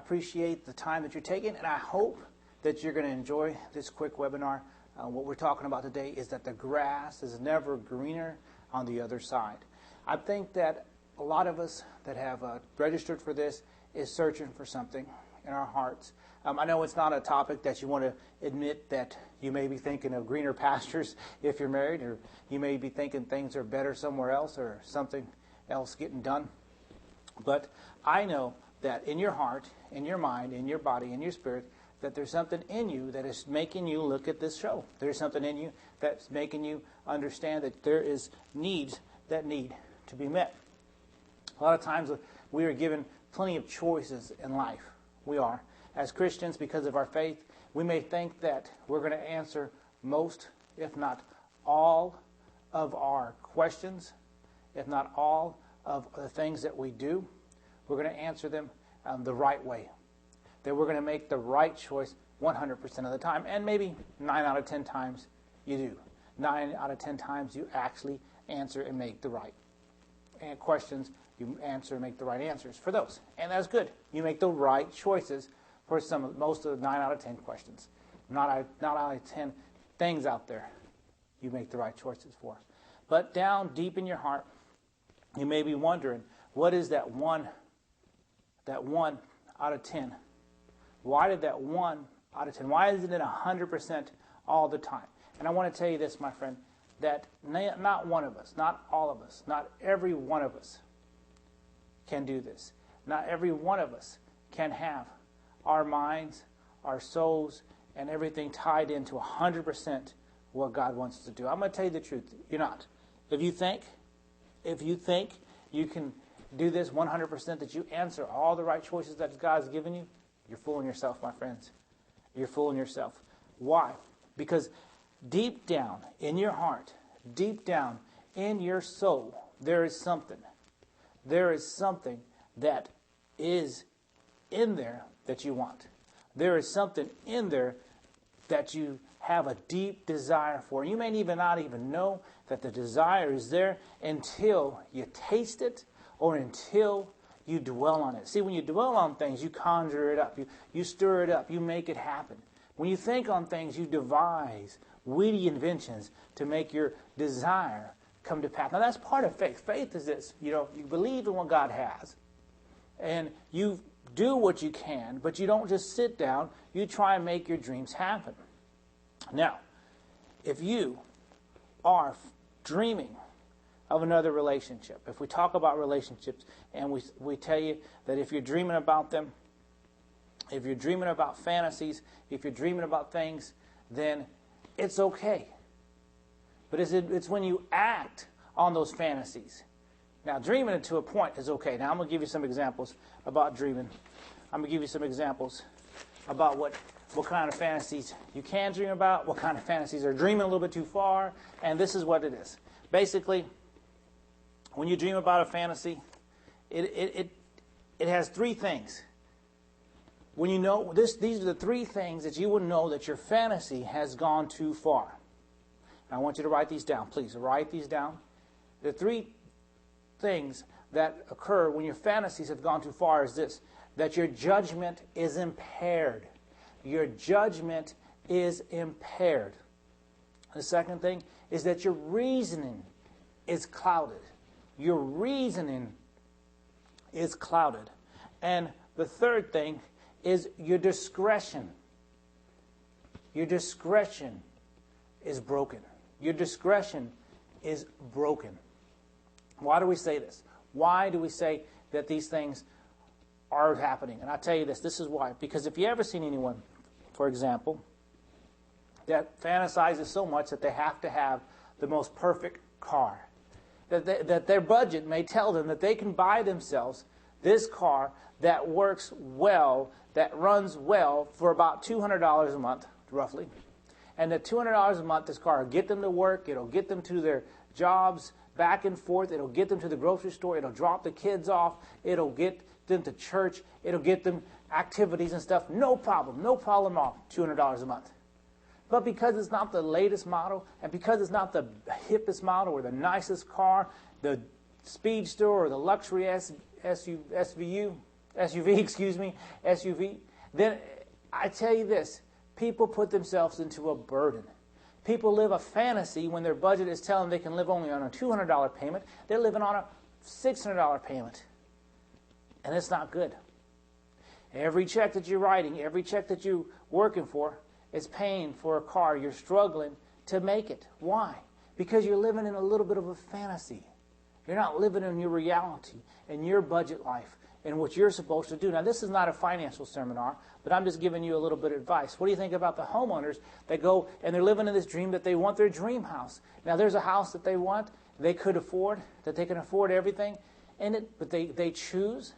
appreciate the time that you're taking, and I hope that you're going to enjoy this quick webinar. What we're talking about today is that the grass is never greener on the other side. I think that a lot of us that have registered for this is searching for something in our hearts. I know it's not a topic that you want to admit that you may be thinking of greener pastures if you're married, or you may be thinking things are better somewhere else or something else getting done. But I know that in your heart, in your mind, in your body, in your spirit, that there's something in you that is making you look at this show. There's something in you that's making you understand that there is needs that need to be met. A lot of times we are given plenty of choices in life. We are. As Christians, because of our faith, we may think that we're going to answer most, if not all, of our questions, if not all of the things that we do. We're going to answer them the right way. That we're going to make the right choice 100% of the time. And maybe 9 out of 10 times you do. 9 out of 10 times you actually answer and make the right questions. You answer and make the right answers for those. And that's good. You make the right choices for most of the 9 out of 10 questions. Not out of 10 things out there you make the right choices for. But down deep in your heart, you may be wondering, what is that one out of 10? Why did that 1 out of 10? Why isn't it 100% all the time? And I want to tell you this, my friend, that not one of us, not all of us, not every one of us can do this. Not every one of us can have our minds, our souls, and everything tied into 100% what God wants us to do. I'm going to tell you the truth. You're not. If you think you can do this 100%, that you answer all the right choices that God has given you, you're fooling yourself, my friends. You're fooling yourself. Why? Because deep down in your heart, deep down in your soul, there is something. There is something that is in there that you want. There is something in there that you have a deep desire for. You may not even know that the desire is there until you taste it or until you dwell on it. See, when you dwell on things, you conjure it up. You stir it up. You make it happen. When you think on things, you devise witty inventions to make your desire come to pass. Now, that's part of faith. Faith is this. You believe in what God has. And you do what you can, but you don't just sit down. You try and make your dreams happen. Now, if you are dreaming of another relationship, if we talk about relationships and we tell you that if you're dreaming about them, if you're dreaming about fantasies, if you're dreaming about things, then it's okay. But it's when you act on those fantasies. Now, dreaming to a point is okay. Now, I'm going to give you some examples about dreaming. I'm going to give you some examples about what kind of fantasies you can dream about, what kind of fantasies are dreaming a little bit too far, and this is what it is. Basically, when you dream about a fantasy, it has 3 things. When you know these are the 3 things that you will know that your fantasy has gone too far. And I want you to write these down. Please write these down. The 3 things that occur when your fantasies have gone too far is this: that your judgment is impaired. Your judgment is impaired. The second thing is that your reasoning is clouded. Your reasoning is clouded. And the third thing is your discretion. Your discretion is broken. Your discretion is broken. Why do we say this? Why do we say that these things are happening? And I'll tell you this is why. Because if you ever seen anyone, for example, that fantasizes so much that they have to have the most perfect car, that their budget may tell them that they can buy themselves this car that works well, that runs well for about $200 a month, roughly. And that $200 a month, this car will get them to work, it'll get them to their jobs, back and forth, it'll get them to the grocery store, it'll drop the kids off, it'll get them to church, it'll get them activities and stuff, no problem off, $200 a month. But because it's not the latest model, and because it's not the hippest model or the nicest car, the Speedster or the luxury SVU, SUV, then I tell you this, people put themselves into a burden. People live a fantasy when their budget is telling them they can live only on a $200 payment. They're living on a $600 payment. And it's not good. Every check that you're writing, every check that you're working for is paying for a car. You're struggling to make it. Why? Because you're living in a little bit of a fantasy. You're not living in your reality, in your budget life, and what you're supposed to do. Now, this is not a financial seminar, but I'm just giving you a little bit of advice. What do you think about the homeowners that go and they're living in this dream that they want their dream house? Now, there's a house that they want, they could afford, that they can afford everything in it, but they choose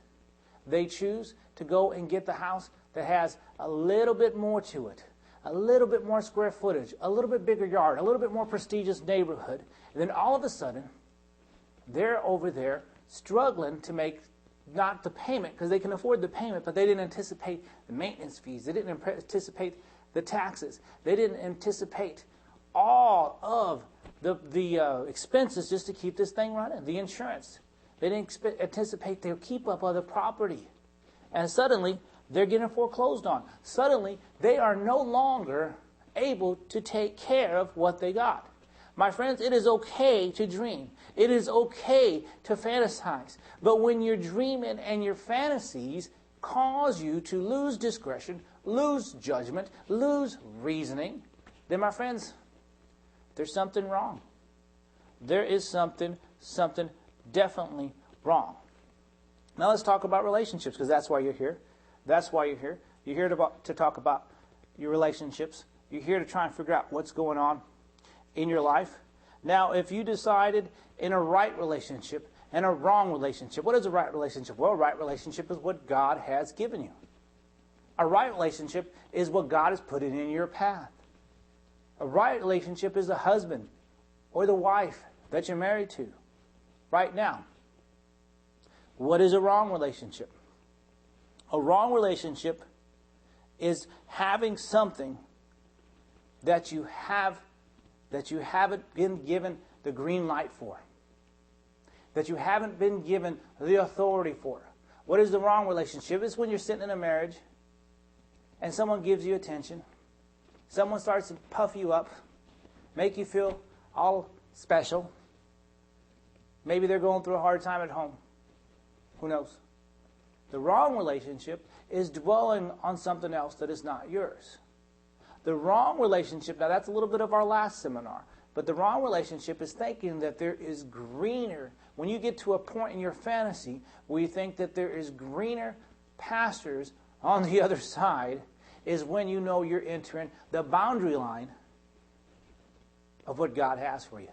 to go and get the house that has a little bit more to it, a little bit more square footage, a little bit bigger yard, a little bit more prestigious neighborhood. And then all of a sudden, they're over there struggling to make not the payment, because they can afford the payment, but they didn't anticipate the maintenance fees. They didn't anticipate the taxes. They didn't anticipate all of the expenses just to keep this thing running, the insurance. They didn't anticipate the keep up of the property. And suddenly, they're getting foreclosed on. Suddenly, they are no longer able to take care of what they got. My friends, it is okay to dream. It is okay to fantasize. But when your dreaming and your fantasies cause you to lose discretion, lose judgment, lose reasoning, then, my friends, there's something wrong. There is something definitely wrong. Now let's talk about relationships, because that's why you're here. That's why you're here. You're here to talk about your relationships. You're here to try and figure out what's going on in your life. Now, if you decided in a right relationship and a wrong relationship, what is a right relationship? Well, a right relationship is what God has given you. A right relationship is what God has put in your path. A right relationship is the husband or the wife that you're married to right now. What is a wrong relationship? A wrong relationship is having something that you haven't been given the green light for, that you haven't been given the authority for. What is the wrong relationship? It's when you're sitting in a marriage and someone gives you attention. Someone starts to puff you up, make you feel all special. Maybe they're going through a hard time at home. Who knows? The wrong relationship is dwelling on something else that is not yours. The wrong relationship, now that's a little bit of our last seminar, but the wrong relationship is thinking that there is greener. When you get to a point in your fantasy where you think that there is greener pastures on the other side, is when you know you're entering the boundary line of what God has for you.